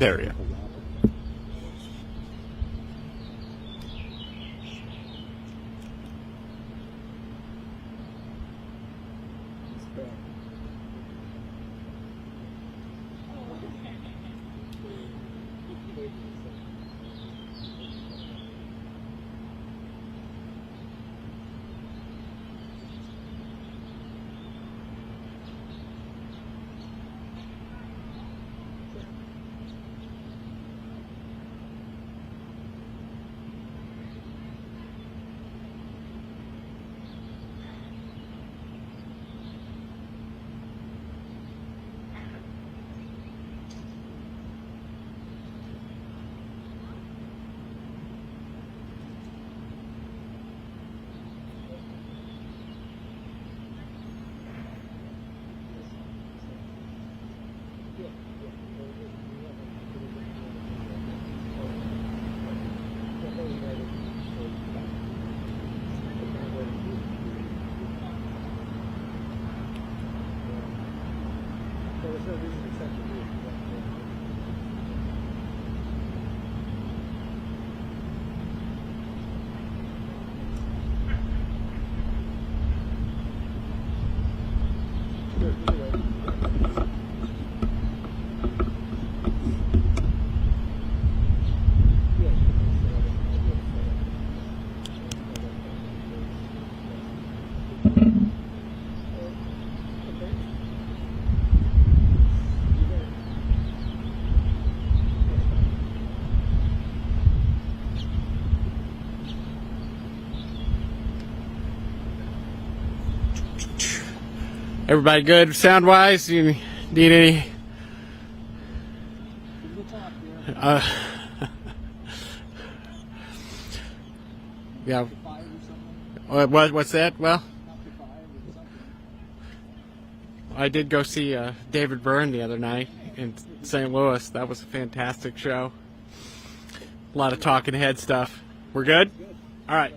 area. Everybody good sound-wise? You need any? Yeah. What's that? Well, I did go see David Byrne the other night in St. Louis. That was a fantastic show. A lot of talking head stuff. We're good? All right.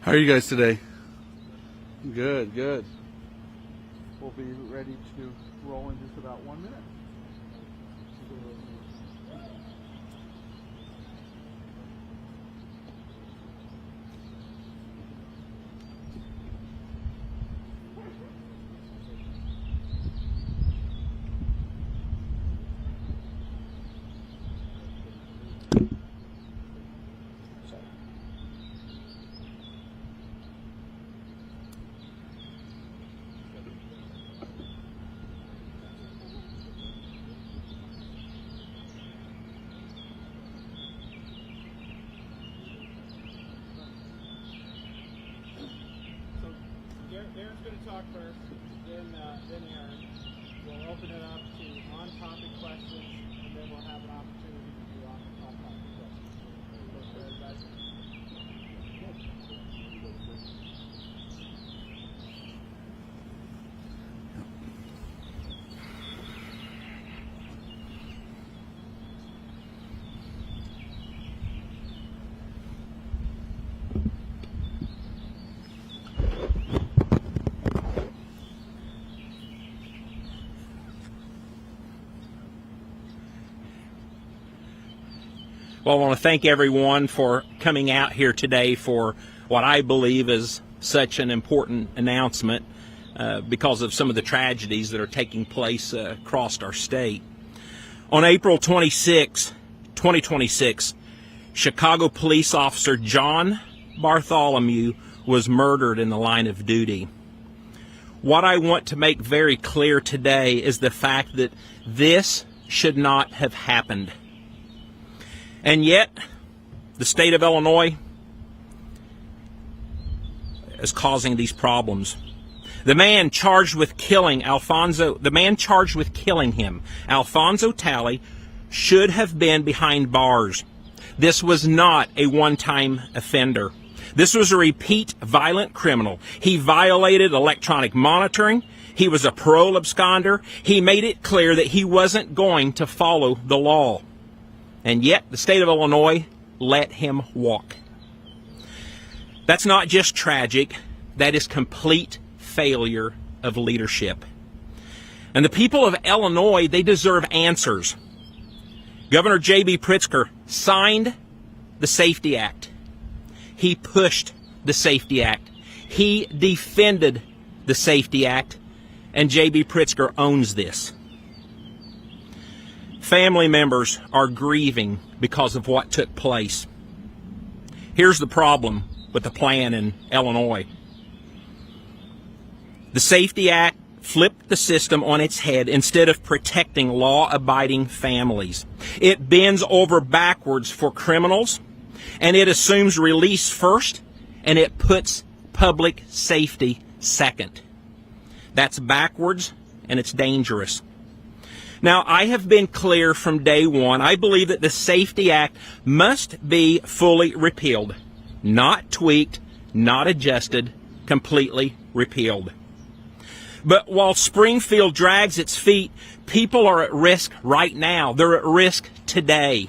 How are you guys today? Good, good. We'll be ready to roll in just about 1 minute. Darren's going to talk first, then Aaron. We'll open it up to on-topic questions, and then we'll have an opportunity to do off-topic questions. Work for everybody? Well, I want to thank everyone for coming out here today for what I believe is such an important announcement because of some of the tragedies that are taking place across our state. On April 26, 2026, Chicago police officer John Bartholomew was murdered in the line of duty. What I want to make very clear today is the fact that this should not have happened. And yet, the state of Illinois is causing these problems. The man charged with killing him, Alfonso Talley, should have been behind bars. This was not a one-time offender. This was a repeat violent criminal. He violated electronic monitoring. He was a parole absconder. He made it clear that he wasn't going to follow the law. And yet, the state of Illinois let him walk. That's not just tragic. That is complete failure of leadership. And the people of Illinois, they deserve answers. Governor J.B. Pritzker signed the Safety Act. He pushed the Safety Act. He defended the Safety Act. And J.B. Pritzker owns this. Family members are grieving because of what took place. Here's the problem with the plan in Illinois. The Safety Act flipped the system on its head instead of protecting law-abiding families. It bends over backwards for criminals, and it assumes release first, and it puts public safety second. That's backwards, and it's dangerous. Now, I have been clear from day one. I believe that the Safety Act must be fully repealed, not tweaked, not adjusted, completely repealed. But while Springfield drags its feet, people are at risk right now. They're at risk today.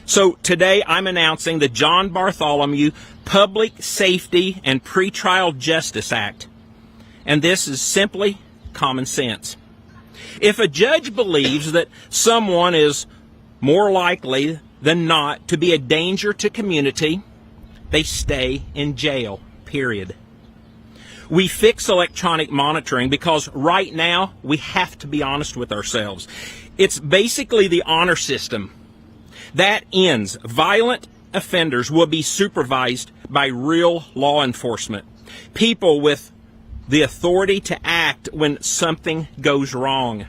So today I'm announcing the John Bartholomew Public Safety and Pretrial Justice Act. And this is simply common sense. If a judge believes that someone is more likely than not to be a danger to community, they stay in jail, period. We fix electronic monitoring because right now we have to be honest with ourselves. It's basically the honor system. That ends. Violent offenders will be supervised by real law enforcement. People with the authority to act when something goes wrong.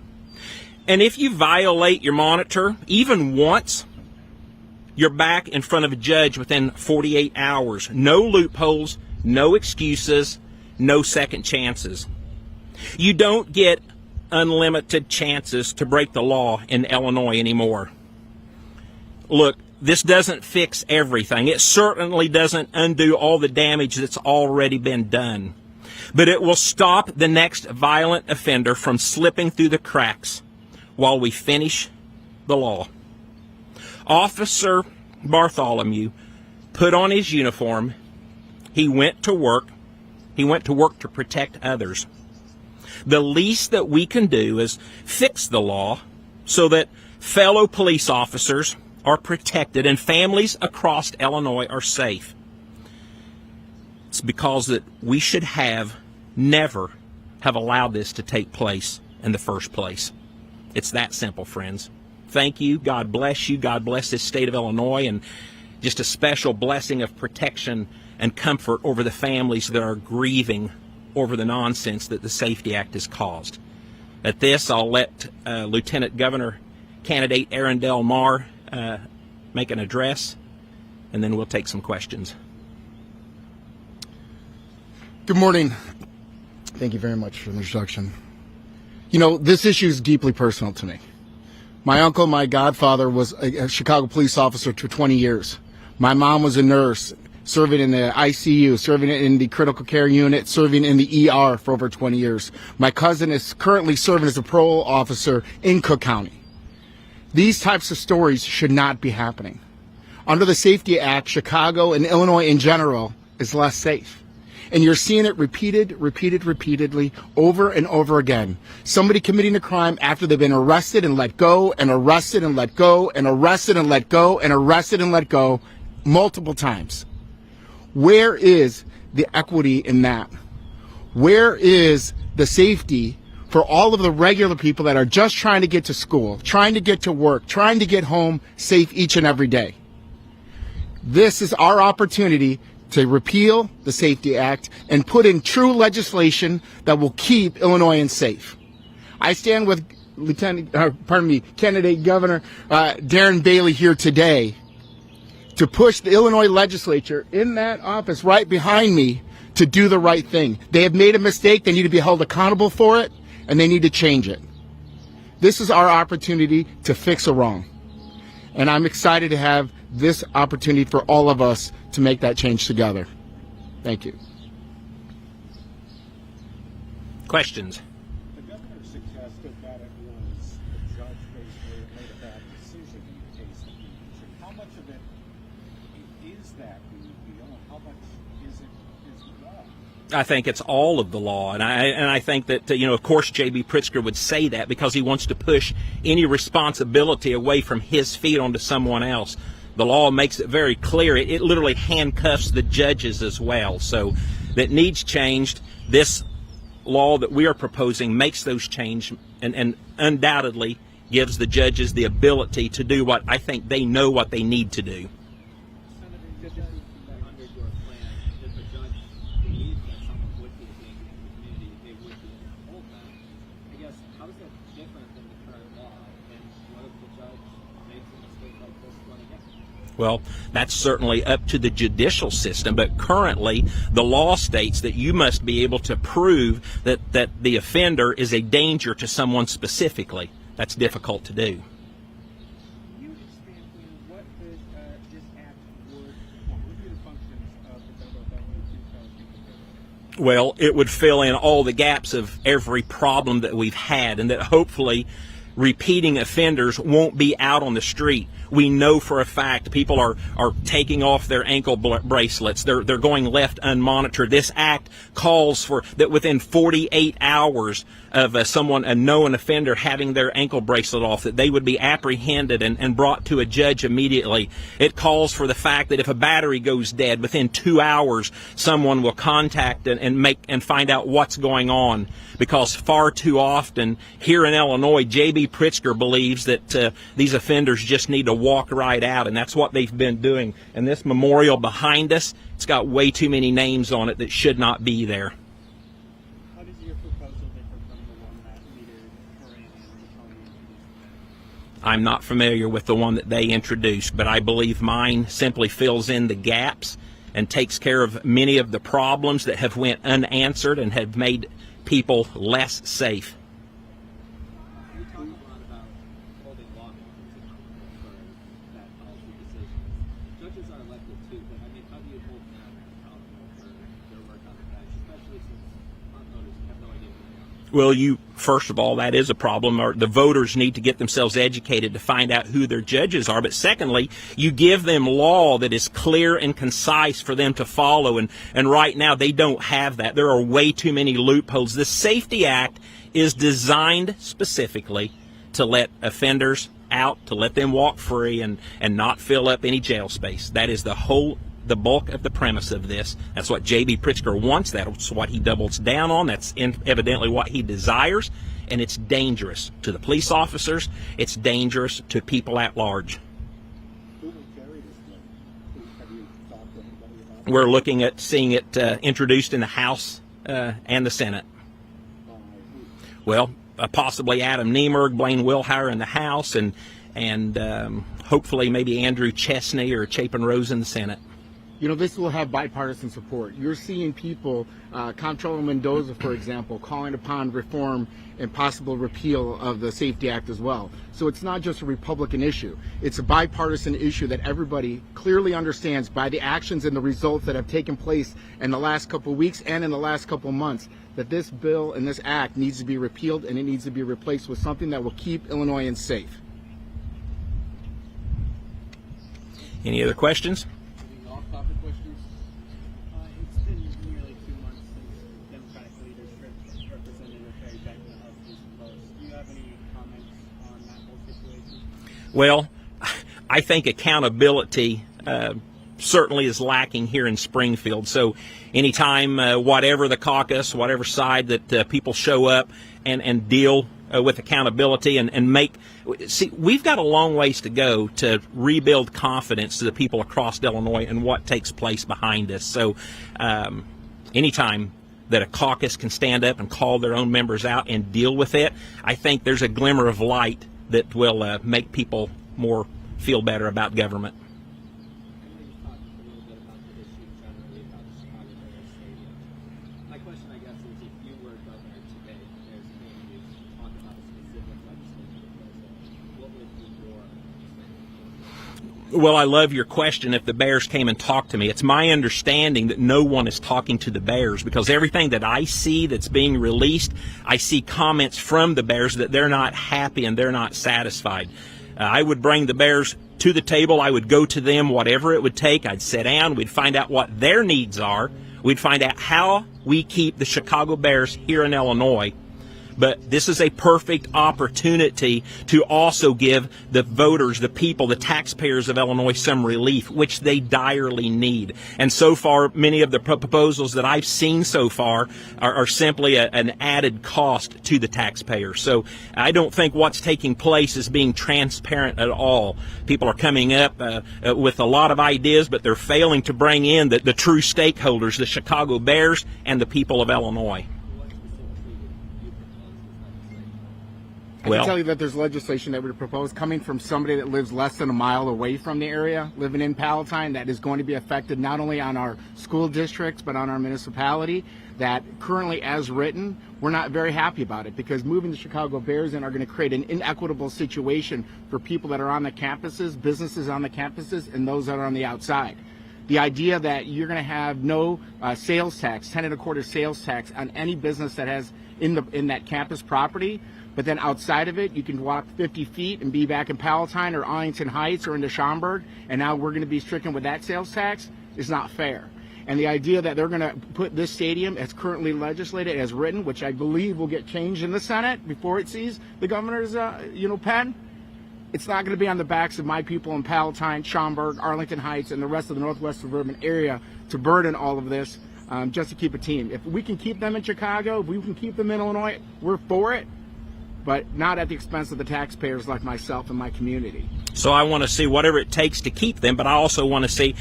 And if you violate your monitor, even once, you're back in front of a judge within 48 hours. No loopholes, no excuses, no second chances. You don't get unlimited chances to break the law in Illinois anymore. Look, this doesn't fix everything. It certainly doesn't undo all the damage that's already been done. But it will stop the next violent offender from slipping through the cracks while we finish the law. Officer Bartholomew put on his uniform. He went to work. He went to work to protect others. The least that we can do is fix the law so that fellow police officers are protected and families across Illinois are safe. It's because that we should never have allowed this to take place in the first place. It's that simple, friends. Thank you. God bless you. God bless this state of Illinois, and just a special blessing of protection and comfort over the families that are grieving over the nonsense that the Safety Act has caused. At this, I'll let Lieutenant Governor candidate Arundel Marr make an address, and then we'll take some questions. Good morning. Thank you very much for the introduction. You know, this issue is deeply personal to me. My uncle, my godfather, was a Chicago police officer for 20 years. My mom was a nurse, serving in the ICU, serving in the critical care unit, serving in the ER for over 20 years. My cousin is currently serving as a parole officer in Cook County. These types of stories should not be happening. Under the Safety Act, Chicago and Illinois in general is less safe. And you're seeing it repeatedly, over and over again. Somebody committing a crime after they've been arrested and let go, and arrested and let go, and arrested and let go, and arrested and let go multiple times. Where is the equity in that? Where is the safety for all of the regular people that are just trying to get to school, trying to get to work, trying to get home safe each and every day? This is our opportunity to repeal the Safety Act and put in true legislation that will keep Illinoisans safe. I stand with candidate Governor Darren Bailey here today to push the Illinois legislature in that office right behind me to do the right thing. They have made a mistake. They need to be held accountable for it, and they need to change it. This is our opportunity to fix a wrong. And I'm excited to have this opportunity for all of us to make that change together. Thank you. Questions? The governor suggested that it was the judge basically that made a bad decision in the case of the election. How much of it is that the deal, and how much is the law? I think it's all of the law, and I think that of course J.B. Pritzker would say that because he wants to push any responsibility away from his feet onto someone else. The law makes it very clear. It literally handcuffs the judges as well. So that needs changed. This law that we are proposing makes those change and undoubtedly gives the judges the ability to do what I think they know what they need to do. Senator, you said that under your plan, if a judge believes that someone would be a danger to the community, they would be hold them. I guess, how is that different than the current law? And what if the judge makes a mistake like this one again? Well, that's certainly up to the judicial system, but currently the law states that you must be able to prove that the offender is a danger to someone specifically. That's difficult to do. Can you expand on what this act would perform? What would be the functions of the federal government to people? Well, it would fill in all the gaps of every problem that we've had, and that hopefully repeating offenders won't be out on the street. We know for a fact people are taking off their ankle bracelets. They're going left unmonitored. This act calls for that within 48 hours of a known offender having their ankle bracelet off, that they would be apprehended and brought to a judge immediately. It calls for the fact that if a battery goes dead, within 2 hours, someone will contact and find out what's going on. Because far too often here in Illinois, J.B. Pritzker believes that these offenders just need to walk right out, and that's what they've been doing. And this memorial behind us, it's got way too many names on it that should not be there. How does your proposal differ from the one that Leader Moran and Tony introduced? I'm not familiar with the one that they introduced, but I believe mine simply fills in the gaps and takes care of many of the problems that have went unanswered and have made people less safe. You talk a lot about holding lawmakers accountable for that policy decision. Judges are elected too, but I mean, how do you hold them accountable for their work on the bench, especially since front voters have no idea who they are? Well, first of all, that is a problem. The voters need to get themselves educated to find out who their judges are. But secondly, you give them law that is clear and concise for them to follow. And right now, they don't have that. There are way too many loopholes. The Safety Act is designed specifically to let offenders out, to let them walk free and not fill up any jail space. That is the bulk of the premise of this. That's what J.B. Pritzker wants. That's what he doubles down on. That's evidently what he desires. And it's dangerous to the police officers. It's dangerous to people at large. Who will carry this bill? Have you talked to anybody about it? We're looking at seeing it introduced in the House and the Senate. Well, possibly Adam Niemerg, Blaine Wilhire in the House, and hopefully maybe Andrew Chesney or Chapin Rose in the Senate. You know, this will have bipartisan support. You're seeing people, Comptroller Mendoza, for example, calling upon reform and possible repeal of the Safety Act as well. So it's not just a Republican issue. It's a bipartisan issue that everybody clearly understands by the actions and the results that have taken place in the last couple of weeks and in the last couple of months, that this bill and this act needs to be repealed and it needs to be replaced with something that will keep Illinoisans safe. Any other questions? Any off-topic questions? It's been nearly 2 months since Democratic leadership Representative Barry Beckman of this post. Do you have any comments on that whole situation? Well, I think accountability certainly is lacking here in Springfield. So anytime, whatever the caucus, whatever side that people show up and deal with accountability and see, we've got a long ways to go to rebuild confidence to the people across Illinois and what takes place behind us. So anytime that a caucus can stand up and call their own members out and deal with it, I think there's a glimmer of light that will make people more feel better about government. My question, I guess, is if you were governor today, there's a thing you talk about a specific legislative proposal, what would be your Well, I love your question. If the Bears came and talked to me, it's my understanding that no one is talking to the Bears, because everything that I see that's being released, I see comments from the Bears that they're not happy and they're not satisfied. I would bring the Bears to the table. I would go to them, whatever it would take. I'd sit down. We'd find out what their needs are. We'd find out how we keep the Chicago Bears here in Illinois. But this is a perfect opportunity to also give the voters, the people, the taxpayers of Illinois some relief, which they direly need. And so far, many of the proposals that I've seen so far are simply an added cost to the taxpayers. So I don't think what's taking place is being transparent at all. People are coming up with a lot of ideas, but they're failing to bring in the true stakeholders, the Chicago Bears and the people of Illinois. I can tell you that there's legislation that we propose coming from somebody that lives less than a mile away from the area, living in Palatine, that is going to be affected not only on our school districts, but on our municipality, that currently as written, we're not very happy about it, because moving the Chicago Bears in are going to create an inequitable situation for people that are on the campuses, businesses on the campuses, and those that are on the outside. The idea that you're going to have no sales tax, 10 1/4 sales tax on any business that has in that campus property, but then outside of it, you can walk 50 feet and be back in Palatine or Arlington Heights or into Schaumburg, and now we're going to be stricken with that sales tax, is not fair. And the idea that they're going to put this stadium as currently legislated as written, which I believe will get changed in the Senate before it sees the governor's pen, it's not going to be on the backs of my people in Palatine, Schaumburg, Arlington Heights, and the rest of the northwest suburban area to burden all of this just to keep a team. If we can keep them in Chicago, if we can keep them in Illinois, we're for it, but not at the expense of the taxpayers like myself and my community. So I want to see whatever it takes to keep them, but I also want to see,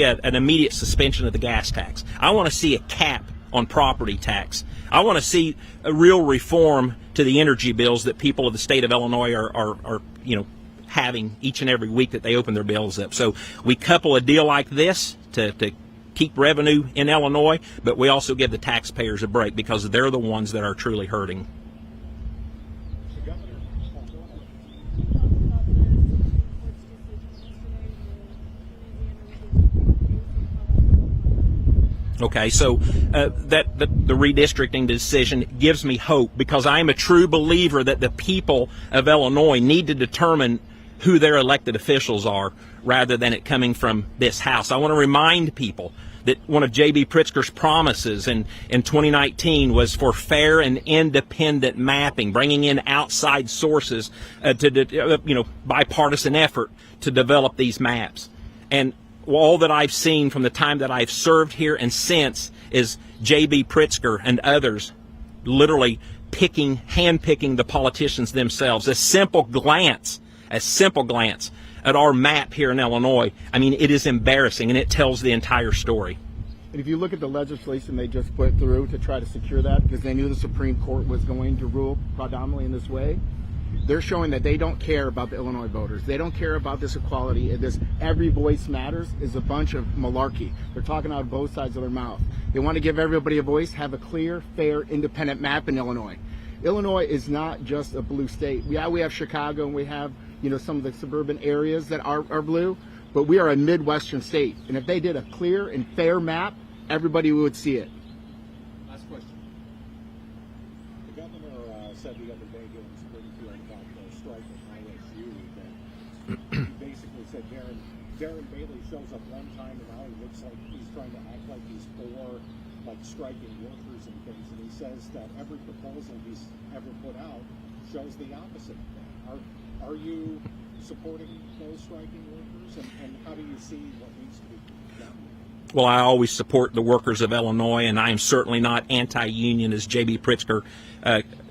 an immediate suspension of the gas tax. I want to see a cap on property tax. I want to see a real reform to the energy bills that people of the state of Illinois are having each and every week that they open their bills up. So we couple a deal like this to keep revenue in Illinois, but we also give the taxpayers a break, because they're the ones that are truly hurting. Okay, so the redistricting decision gives me hope, because I am a true believer that the people of Illinois need to determine who their elected officials are rather than it coming from this House. I want to remind people that one of J.B. Pritzker's promises in 2019 was for fair and independent mapping, bringing in outside sources bipartisan effort to develop these maps. And all that I've seen from the time that I've served here and since is J.B. Pritzker and others literally handpicking the politicians themselves. A simple glance at our map here in Illinois, I mean, it is embarrassing, and it tells the entire story. And if you look at the legislation they just put through to try to secure that, because they knew the Supreme Court was going to rule predominantly in this way, they're showing that they don't care about the Illinois voters. They don't care about this equality. This every voice matters is a bunch of malarkey. They're talking out of both sides of their mouth. They want to give everybody a voice, have a clear, fair, independent map in Illinois. Illinois is not just a blue state. We have Chicago, and we have some of the suburban areas that are blue, but we are a Midwestern state. And if they did a clear and fair map, everybody would see it. Last question. The governor said the other day here in Springfield about the strike at ISU that he basically said Darren Bailey shows up one time and now he looks like he's trying to act like he's for striking workers and things, and he says that every proposal he's ever put out shows the opposite of that. Are you supporting those striking workers, and how do you see what needs to be done? Well, I always support the workers of Illinois, and I am certainly not anti-union as J.B. Pritzker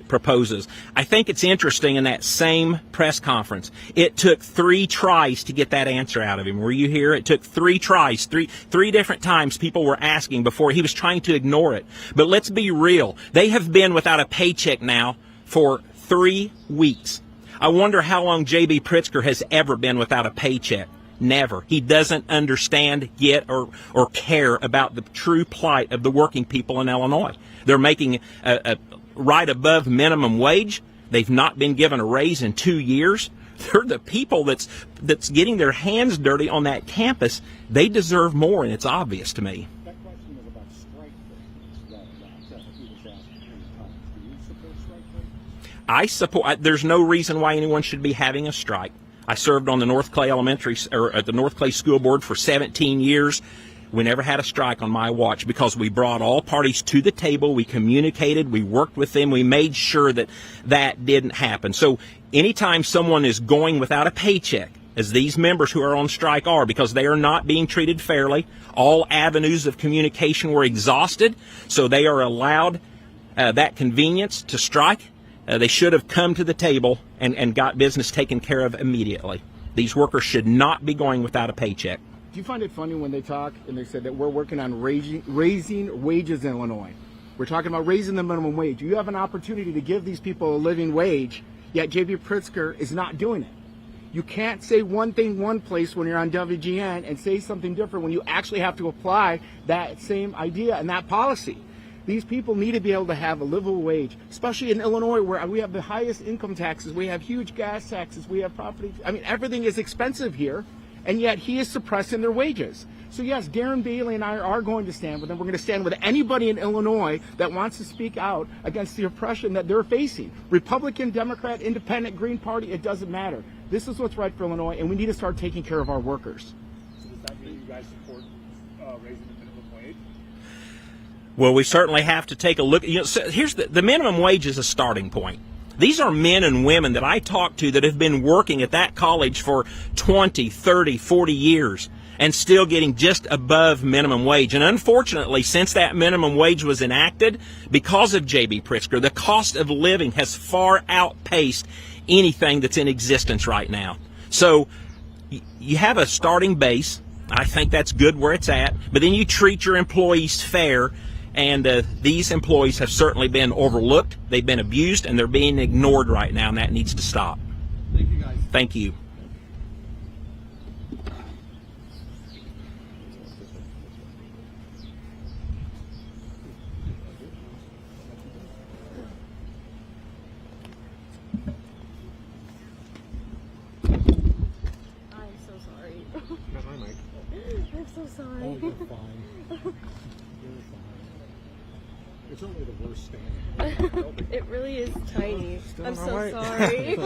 proposes. I think it's interesting in that same press conference, it took 3 tries to get that answer out of him. Were you here? It took 3 tries, three different times people were asking before he was trying to ignore it. But let's be real. They have been without a paycheck now for 3 weeks. I wonder how long J.B. Pritzker has ever been without a paycheck. Never. He doesn't understand, get, or care about the true plight of the working people in Illinois. They're making a right above minimum wage. They've not been given a raise in 2 years. They're the people that's getting their hands dirty on that campus. They deserve more, and it's obvious to me. That question was about strike rates that he was asked many times. Do you support strike rates? I support. There's no reason why anyone should be having a strike. I served on the North Clay at the North Clay School Board for 17 years. We never had a strike on my watch because we brought all parties to the table. We communicated. We worked with them. We made sure that that didn't happen. So anytime someone is going without a paycheck, as these members who are on strike are, because they are not being treated fairly, all avenues of communication were exhausted, so they are allowed that convenience to strike. They should have come to the table and got business taken care of immediately. These workers should not be going without a paycheck. Do you find it funny when they talk and they said that we're working on raising wages in Illinois? We're talking about raising the minimum wage. You have an opportunity to give these people a living wage, yet J.B. Pritzker is not doing it. You can't say one thing one place when you're on WGN and say something different when you actually have to apply that same idea and that policy. These people need to be able to have a livable wage, especially in Illinois where we have the highest income taxes, we have huge gas taxes, we have property. I mean, everything is expensive here. And yet he is suppressing their wages. So yes, Darren Bailey and I are going to stand with them. We're going to stand with anybody in Illinois that wants to speak out against the oppression that they're facing. Republican, Democrat, Independent, Green Party, it doesn't matter. This is what's right for Illinois, and we need to start taking care of our workers. So does that mean you guys support raising the minimum wage? Well, we certainly have to take a look. So here's the minimum wage is a starting point. These are men and women that I talk to that have been working at that college for 20, 30, 40 years and still getting just above minimum wage. And unfortunately, since that minimum wage was enacted, because of J.B. Pritzker, the cost of living has far outpaced anything that's in existence right now. So you have a starting base. I think that's good where it's at. But then you treat your employees fair. And these employees have certainly been overlooked, they've been abused, and they're being ignored right now, and that needs to stop. Thank you, guys. Thank you. I'm so sorry. Hi, Mike. I'm so sorry. Oh, you're fine. You're fine. It's only the worst stand. It really is tiny. I'm so sorry.